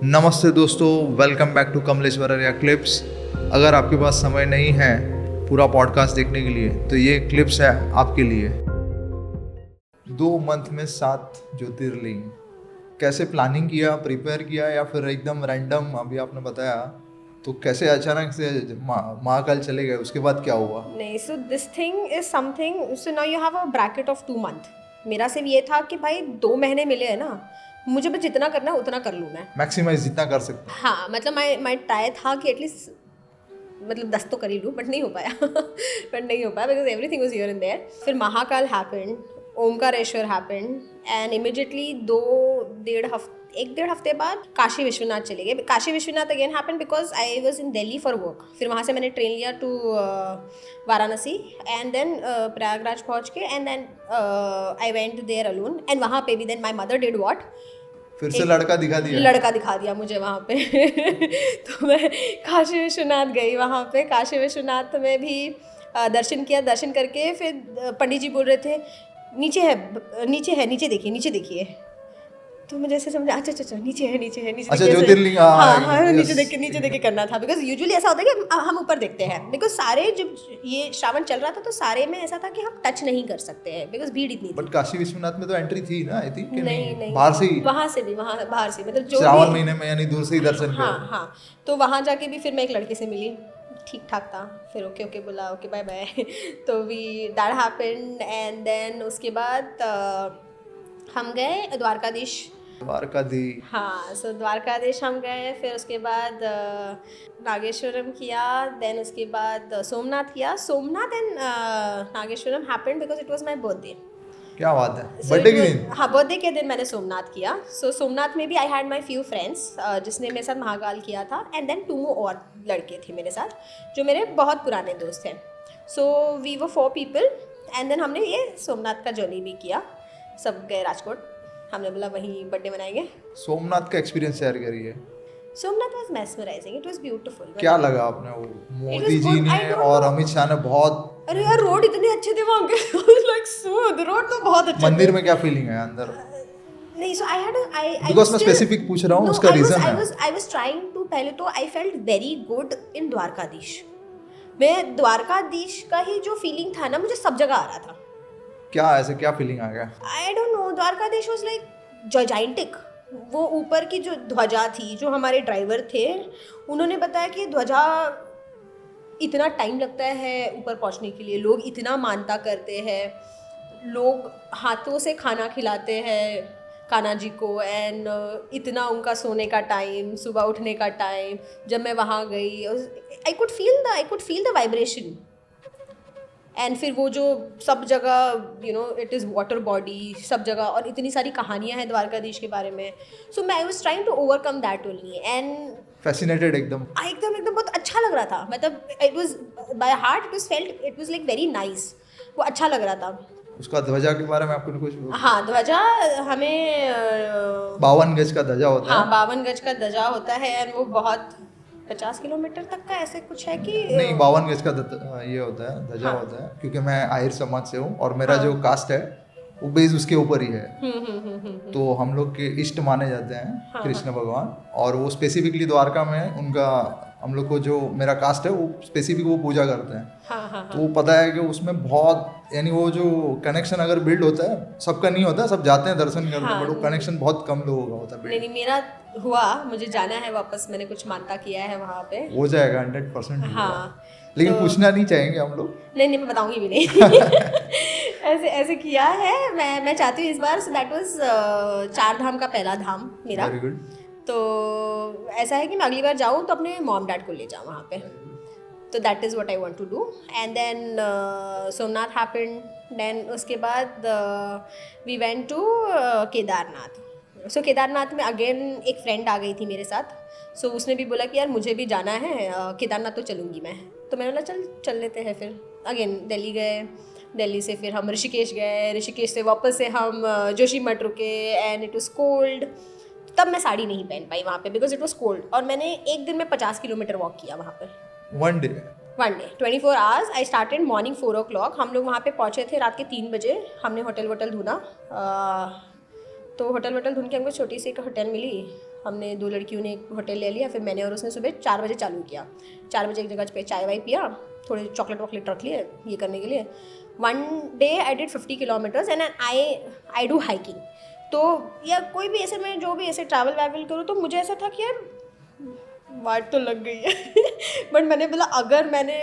नमस्ते दोस्तों, welcome back to Kamleshwar Arya clips. अगर आपके पास समय नहीं है पूरा पॉडकास्ट देखने के लिए तो ये क्लिप्स है आपके लिए। 2 मंथ में 7 ज्योतिर्लिंग, कैसे प्लानिंग किया, प्रिपेयर किया या फिर एकदम रैंडम? अभी आपने बताया तो कैसे अचानक से महाकाल चले गए, उसके बाद क्या हुआ? नहीं, so this thing is something, so now you have a bracket of 2 month. मेरा सिर्फ ये था कि भाई 2 महीने मिले हैं ना, मुझे बस जितना करना है उतना कर लूँ मैं। मैक्सिमाइज जितना कर सकते हैं। हाँ, मतलब माई ट्राई था कि एटलीस्ट मतलब 10 तो कर ही लूँ, बट नहीं हो पाया बट नहीं हो पाया because everything was here and there. फिर Mahakal happened, Omkareshwar happened, and immediately 1.5 हफ्ते बाद काशी विश्वनाथ चले गए। Kashi Vishwanath again happened because I was in Delhi for work. फिर वहाँ से मैंने ट्रेन लिया to Varanasi and then Prayagraj पहुँच के and then I went there alone. And वहाँ पे भी then my mother did what, फिर से लड़का दिखा दिया मुझे वहाँ पे तो मैं काशी विश्वनाथ गई। वहाँ पे काशी विश्वनाथ में भी दर्शन किया। दर्शन करके फिर पंडित जी बोल रहे थे नीचे देखिए। तो मुझे ऐसे समझा, अच्छा नीचे है अच्छा, ज्योतिर्लिंग, हाँ yes. नीचे देख के करना था। बिकॉज यूजुअली ऐसा होता है कि हम ऊपर देखते हैं। बिकॉज सारे जब ये श्रावण चल रहा था तो सारे में ऐसा था कि हम टच नहीं कर सकते हैं बिकॉज भीड़ इतनी थी। बट काशी विश्वनाथ में तो एंट्री थी ना, आई थिंक। नहीं, बाहर से ही, वहाँ से भी, वहाँ बाहर से, मतलब जो श्रावण महीने में, यानी दूर से ही दर्शन हाँ करो। हाँ। तो वहाँ जाके भी फिर मैं एक लड़के से मिली, ठीक ठाक था। फिर ओके बोला, ओके बाय बाय तो we that happened. And then उसके बाद हम गए द्वारकाधीश। हाँ, सो द्वारकाधीश हम गए। फिर उसके बाद नागेश्वरम किया। देन उसके बाद सोमनाथ किया। Somnath and Nageshwaram happened because it was my birthday. क्या बात है, बर्थडे के दिन? हाँ, बर्थडे के दिन मैंने सोमनाथ किया। सो सोमनाथ में भी I had my few friends जिसने मेरे साथ महाकाल किया था। एंड देन 2 और लड़के थे मेरे साथ जो मेरे बहुत पुराने दोस्त हैं। So we were 4 people. And then हमने ये सोमनाथ का जर्नी भी किया। सब गए राजकोट, हमने बोला वहीं बर्थडे मनाएंगे। सोमनाथ का एक्सपीरियंस शेयर करिए। Somnath was mesmerising, it was beautiful. क्या लगा आपने? वो मोदी जी ने और अमित शाह ने बहुत, अरे यार रोड इतने अच्छे थे वहाँ के लाइक स्मूथ रोड, तो बहुत अच्छे। मंदिर में क्या फीलिंग है अंदर? नहीं, सो आई बिकॉज मैं स्पेसिफिक पूछ रहा हूँ, उसका रीजन है। आई वाज ट्राइंग टू, पहले तो I felt very good in Dwarkadhish. मैं द्वारकाधीश का ही जो फीलिंग था ना, मुझे सब जगह आ रहा था। क्या फीलिंग आ गया? I don't know, Dwarkadhish was like gigantic. वो ऊपर की जो ध्वजा थी, जो हमारे ड्राइवर थे उन्होंने बताया कि ध्वजा इतना टाइम लगता है ऊपर पहुंचने के लिए, लोग इतना मानता करते हैं, लोग हाथों से खाना खिलाते हैं कान्हा जी को। एंड इतना उनका सोने का टाइम, सुबह उठने का टाइम। जब मैं वहाँ गई I could feel the vibration. And फिर वो जो सब जगह इट इज़ वाटर बॉडी सब जगह, और इतनी सारी कहानियाँ हैं द्वारकाधीश के बारे में। सो मैं I was trying to overcome that only. And fascinated एकदम बहुत अच्छा लग रहा था। मतलब it was by heart, it was like very nice. वो अच्छा लग रहा था। उसका ध्वजा के बारे में आपको कुछ? हाँ, ध्वजा हमें 52 गज का ध्वजा होता है। हाँ, 52 गज का ध्वजा होता है। एंड वो बहुत 50 किलोमीटर तक का ऐसे कुछ है कि नहीं, 52 गज का ये होता है, ध्वजा होता है। क्योंकि मैं आहिर समाज से हूँ और मेरा जो कास्ट है वो बेस उसके ऊपर ही है। तो हम लोग के इष्ट माने जाते हैं कृष्ण भगवान, और वो स्पेसिफिकली द्वारका में उनका, हम लोग को जो मेरा कास्ट है वो स्पेसिफिक वो पूजा करते हैं। तो वो पता है कि उसमें बहुत, यानी वो जो कनेक्शन अगर बिल्ड होता है, सबका नहीं होता, सब जाते हैं दर्शन करते हैं, बट वो कनेक्शन बहुत कम लोगों का होता है। नहीं, मेरा हुआ, मुझे जाना है वापस, मैंने कुछ मानता किया है वहाँ पे। हो जाएगा 100%। हाँ, लेकिन पूछना नहीं चाहेंगे हम लोग। नहीं मैं बताऊंगी भी नहीं ऐसे किया है। मैं चाहती हूँ इस बार, सो दैट वाज 4 धाम का पहला धाम मेरा। Very good. तो ऐसा है कि मैं अगली बार जाऊँ तो अपने मॉम डैड को ले जाऊँ वहाँ पे। तो that is what I want to do. And then Somnath happened. Then उसके बाद we went to Kedarnath. So Kedarnath में अगेन एक फ्रेंड आ गई थी मेरे साथ। सो उसने भी बोला कि यार मुझे भी जाना है केदारनाथ, तो चलूँगी मैं। तो मैंने बोला चल लेते हैं। फिर अगेन दिल्ली गए, दिल्ली से फिर हम ऋषिकेश गए, ऋषिकेश से वापस से हम जोशीमठ रुके। And it was cold. तब मैं साड़ी नहीं पहन पाई वहाँ पे बिकॉज इट वाज कोल्ड। और मैंने एक दिन में 50 किलोमीटर वॉक किया वहाँ पर। One day 24 hours. I started morning 4 o'clock। हम लोग वहाँ पे पहुँचे थे रात के 3 बजे। हमने होटल ढूंढा। तो होटल ढूंढ के हमको छोटी सी एक होटल मिली हमने 2 लड़कियों ने एक होटल ले लिया, फिर मैंने और उसने सुबह 4 बजे चालू किया। 4 बजे एक जगह पे चाय वाय पिया, थोड़े चॉकलेट वॉकलेट रख लिए ये करने के लिए। One day I did 50 kilometres and I do hiking. तो या कोई भी ऐसे मैं जो भी ऐसे ट्रैवल वैवल करूँ तो मुझे ऐसा था कि यार वाट तो लग गई है बट मैंने बोला अगर मैंने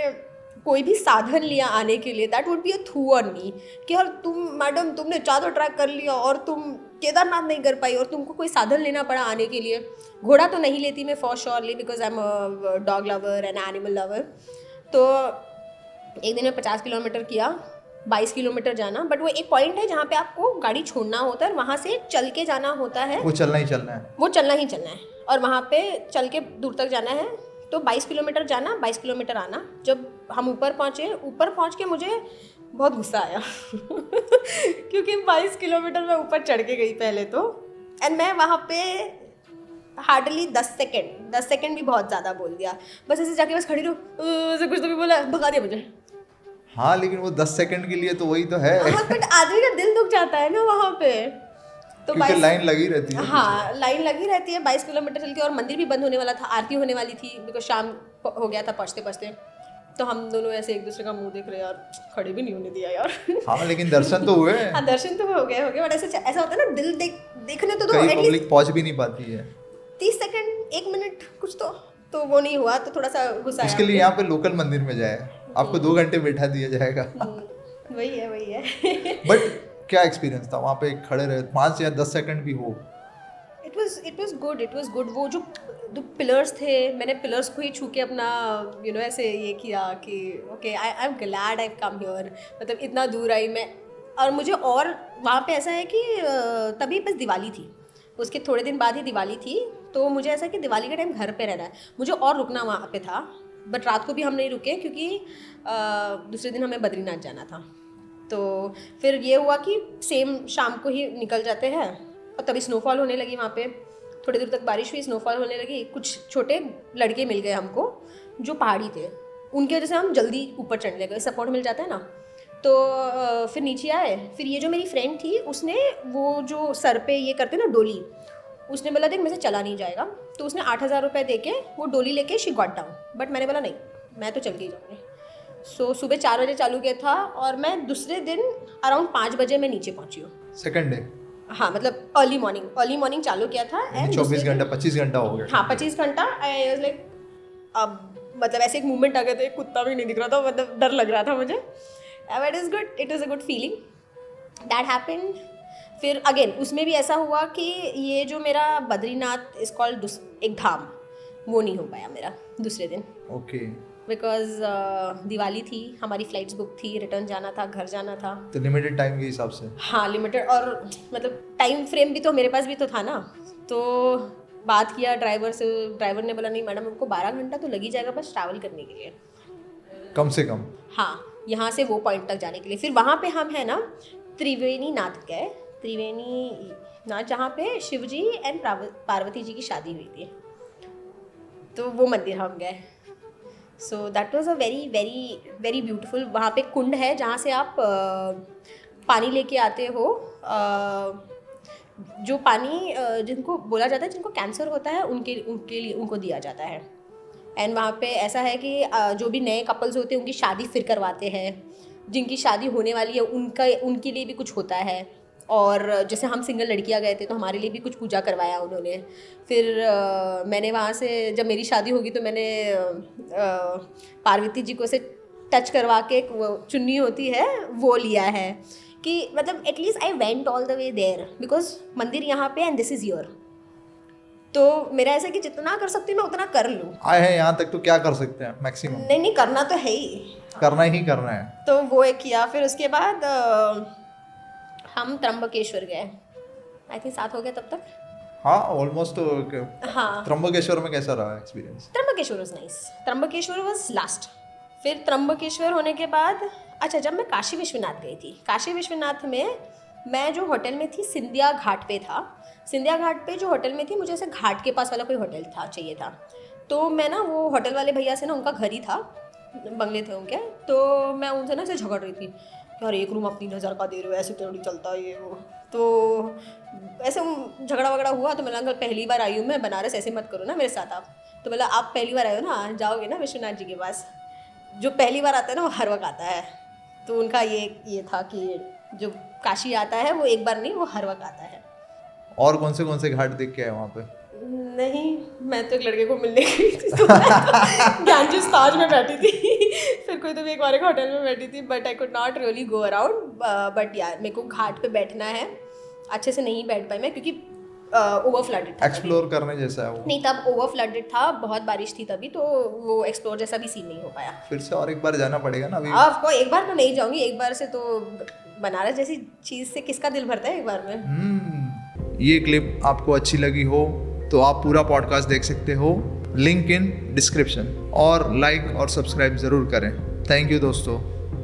कोई भी साधन लिया आने के लिए that would be a through on me कि यार तुम मैडम तुमने चादर ट्रैक कर लिया और तुम केदारनाथ नहीं कर पाई और तुमको कोई साधन लेना पड़ा आने के लिए। घोड़ा तो नहीं लेती मैं for surely because I am a dog lover and animal lover. तो एक दिन में 50 किलोमीटर किया, 22 किलोमीटर जाना, बट वो एक पॉइंट है जहाँ पे आपको गाड़ी छोड़ना होता है और वहाँ से चल के जाना होता है। वो चलना ही चलना है, वो चलना ही चलना है और वहाँ पे चल के दूर तक जाना है। तो 22 किलोमीटर जाना, 22 किलोमीटर आना। जब हम ऊपर पहुँचे, ऊपर पहुँच के मुझे बहुत गुस्सा आया क्योंकि 22 किलोमीटर मैं ऊपर चढ़ के गई पहले तो, एंड मैं वहाँ पे हार्डली 10 सेकेंड भी बहुत ज़्यादा बोल दिया। बस ऐसे जाके बस खड़ी रहो, ऐसे कुछ तो भी बोला, भगा दिया मुझे। हाँ लेकिन वो 10 सेकंड के लिए तो वही तो है। हाँ बट आदमी का दिल दुख जाता है ना वहाँ पे। तो क्योंकि लाइन लगी रहती है। हाँ लाइन लगी रहती है 22 किलोमीटर चल के, और मंदिर भी बंद होने वाला था, आरती होने वाली थी बिकॉज शाम हो गया था पहुँचते पहुँचते। तो हम दोनों ऐसे एक दूसरे का मुंह देख रहे यार, खड़े भी नहीं होने दिया यार हाँ लेकिन दर्शन तो हुए। हाँ दर्शन तो हो गए बट ऐसा होता है ना, दिल देखने तो कई पब्लिक पहुंच भी नहीं पाती है। 30 सेकंड 1 मिनट कुछ तो वो नहीं हुआ, तो थोड़ा सा गुस्सा आया। उसके लिए यहाँ पे लोकल मंदिर में जाए, आपको 2 घंटे बैठा दिया जाएगा। वही है बट क्या एक्सपीरियंस था वहाँ पे खड़े रहे 5 या 10 सेकंड भी हो? It was good. वो जो पिलर्स थे, मैंने पिलर्स को ही छू के अपना ऐसे ये किया कि okay I am glad I come here. मतलब इतना दूर आई मैं, और मुझे और वहाँ पे ऐसा है कि तभी बस दिवाली थी, उसके थोड़े दिन बाद ही दिवाली थी। तो मुझे ऐसा कि दिवाली के टाइम घर पे रहना है, मुझे और रुकना वहाँ पे था। बट रात को भी हम नहीं रुके क्योंकि दूसरे दिन हमें बद्रीनाथ जाना था। तो फिर ये हुआ कि सेम शाम को ही निकल जाते हैं, और तभी स्नोफॉल होने लगी वहाँ पे। थोड़ी दूर तक बारिश हुई, स्नोफॉल होने लगी। कुछ छोटे लड़के मिल गए हमको जो पहाड़ी थे, उनकी वजह से हम जल्दी ऊपर चढ़ने लगे, सपोर्ट मिल जाता है ना। तो फिर नीचे आए। फिर ये जो मेरी फ्रेंड थी उसने वो जो सर पे ये करते ना डोली, उसने बोला देख मेरे से चला नहीं जाएगा, तो उसने 8,000 रुपये दे के वो डोली लेके शी गॉट डाउन। बट मैंने बोला नहीं, मैं तो चल के ही जाऊँगी। सो सुबह 4 बजे चालू किया था और मैं दूसरे दिन अराउंड 5 बजे मैं नीचे पहुँची हूँ। Second day? हाँ मतलब अर्ली मॉर्निंग चालू किया था। 24 घंटा 25 घंटा हो गया। हाँ 25 घंटा। आई वाज लाइक, अब मतलब ऐसे एक मूवमेंट आ गए थे, कुत्ता भी नहीं दिख रहा था, मतलब डर लग रहा था मुझे। But is good, it is a good feeling that happened. फिर अगेन उसमें भी ऐसा हुआ कि ये जो मेरा बद्रीनाथ इज कॉल्ड एक धाम, वो नहीं हो पाया मेरा दूसरे दिन। ओके। बिकॉज दिवाली थी, हमारी फ्लाइट्स बुक थी, रिटर्न जाना था, घर जाना था। तो लिमिटेड टाइम के हिसाब से? हाँ लिमिटेड, और मतलब टाइम फ्रेम भी तो मेरे पास भी तो था ना। तो बात किया ड्राइवर से, ड्राइवर ने बोला नहीं मैडम हमको 12 घंटा तो लग ही जाएगा बस ट्रैवल करने के लिए, कम से कम। हाँ यहाँ से वो पॉइंट तक जाने के लिए। फिर वहाँ पे हम है ना त्रिवेणी नाथ गए, त्रिवेणी नाथ जहाँ पे शिव जी एंड पार्वती जी की शादी हुई थी, तो वो मंदिर हम गए। So that was a very very very beautiful. वहाँ पे कुंड है जहाँ से आप पानी लेके आते हो, जो पानी जिनको बोला जाता है जिनको कैंसर होता है उनके लिए उनको दिया जाता है। एंड वहाँ पे ऐसा है कि जो भी नए कपल्स होते हैं उनकी शादी फिर करवाते हैं, जिनकी शादी होने वाली है उनके लिए भी कुछ होता है। और जैसे हम सिंगल लड़कियां गए थे तो हमारे लिए भी कुछ पूजा करवाया उन्होंने। फिर मैंने वहाँ से जब मेरी शादी होगी तो मैंने पार्वती जी को से टच करवा के एक वो चुन्नी होती है वो लिया है कि मतलब at least I went all the way there because मंदिर यहाँ पे एंड दिस इज़ योर। तो मेरा ऐसा कि जितना कर सकती हूँ मैं उतना कर लूँ। आए हैं यहाँ तक तो क्या कर सकते हैं मैक्सिमम? नहीं करना तो है ही, करना ही करना है। तो वो एक किया। फिर उसके बाद हम त्र्यंबकेश्वर गए, आई थिंक 7 हो गया तब तक। हाँ ऑलमोस्ट। हाँ त्र्यंबकेश्वर में कैसा रहा experience? Trimbakeshwar was nice, Trimbakeshwar was last. फिर त्र्यंबकेश्वर होने के बाद अच्छा जब मैं काशी विश्वनाथ गई थी, काशी विश्वनाथ में मैं जो होटल में थी सिंधिया घाट पे था। सिंधिया घाट पे जो होटल में थी मुझे ऐसे घाट के पास वाला कोई होटल था चाहिए था। तो मैं ना वो होटल वाले भैया से ना, उनका घर ही था, बंगले थे उनके, तो मैं उनसे ना ऐसे झगड़ रही थी यार एक रूम आप 3,000 का दे रहे हो, ऐसे थोड़ी चलता है ये वो। तो ऐसे झगड़ा वगड़ा हुआ तो मैंने अंकल पहली बार आई हूँ मैं बनारस, ऐसे मत करो ना मेरे साथ आप। तो बोला आप पहली बार आए हो ना, जाओगे ना विश्वनाथ जी के पास, जो पहली बार आता है ना वो हर वक्त आता है। तो उनका ये था कि जो काशी आता है वो एक बार नहीं, वो हर वक्त आता है। और कौन से घाट देख के आए वहाँ पे? नहीं, मैं तो एक लड़के को मिलने गई थी तो गैंजेस ताज में बैठी थी, फिर कोई तो एक और एक होटल में बैठी थी, but I could not really go around. But यार मेरे को घाट पे बैठना है, अच्छे से नहीं बैठ पाई मैं क्योंकि ओवर फ्लडेड था। एक्सप्लोर करने जैसा है वो? नहीं, तब ओवर फ्लडेड था, बहुत बारिश थी तभी, तो वो एक्सप्लोर जैसा भी सीन नहीं हो पाया। फिर से और एक बार जाना पड़ेगा ना अभी? आपको एक बार तो नहीं जाऊंगी, एक बार से तो बनारस जैसी चीज़ से किसका दिल भरता है एक बार में। ये क्लिप आपको अच्छी लगी हो तो आप पूरा पॉडकास्ट देख सकते हो, लिंक इन डिस्क्रिप्शन, और लाइक और सब्सक्राइब ज़रूर करें। थैंक यू दोस्तों।